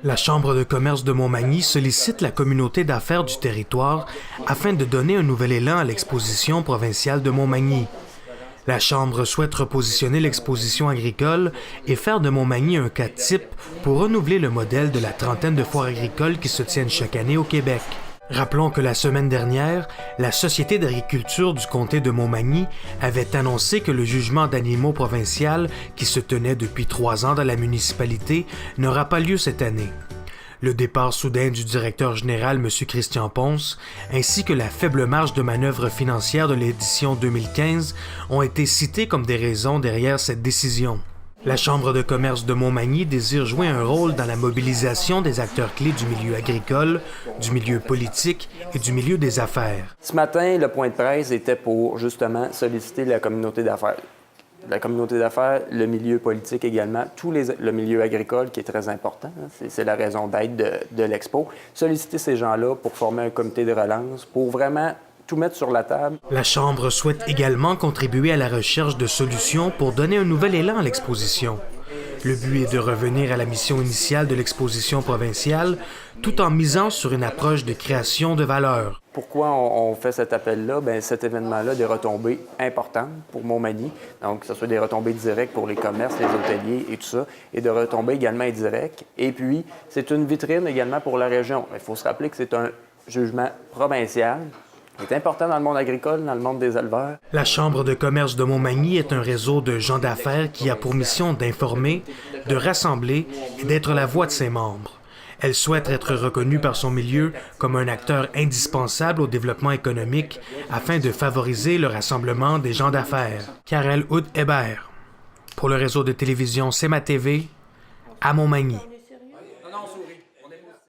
La Chambre de commerce de Montmagny sollicite la communauté d'affaires du territoire afin de donner un nouvel élan à l'exposition provinciale de Montmagny. La Chambre souhaite repositionner l'exposition agricole et faire de Montmagny un cas type pour renouveler le modèle de la trentaine de foires agricoles qui se tiennent chaque année au Québec. Rappelons que la semaine dernière, la Société d'agriculture du comté de Montmagny avait annoncé que le jugement d'animaux provincial, qui se tenait depuis 3 ans dans la municipalité, n'aura pas lieu cette année. Le départ soudain du directeur général, M. Christian Ponce, ainsi que la faible marge de manœuvre financière de l'édition 2015 ont été cités comme des raisons derrière cette décision. La Chambre de commerce de Montmagny désire jouer un rôle dans la mobilisation des acteurs clés du milieu agricole, du milieu politique et du milieu des affaires. Ce matin, le point de presse était pour justement solliciter la communauté d'affaires. La communauté d'affaires, le milieu politique également, le milieu agricole qui est très important, c'est la raison d'être de l'expo. Solliciter ces gens-là pour former un comité de relance, pour vraiment tout mettre sur la table. La Chambre souhaite également contribuer à la recherche de solutions pour donner un nouvel élan à l'exposition. Le but est de revenir à la mission initiale de l'exposition provinciale, tout en misant sur une approche de création de valeur. Pourquoi on fait cet appel-là? Bien, cet événement-là a des retombées importantes pour Montmagny, donc que ce soit des retombées directes pour les commerces, les hôteliers et tout ça, et de retombées également indirectes. Et puis, c'est une vitrine également pour la région. Il faut se rappeler que c'est un jugement provincial. C'est important dans le monde agricole, dans le monde des éleveurs. La Chambre de commerce de Montmagny est un réseau de gens d'affaires qui a pour mission d'informer, de rassembler et d'être la voix de ses membres. Elle souhaite être reconnue par son milieu comme un acteur indispensable au développement économique afin de favoriser le rassemblement des gens d'affaires. Karel Hood-Hébert, pour le réseau de télévision C'est ma TV, à Montmagny.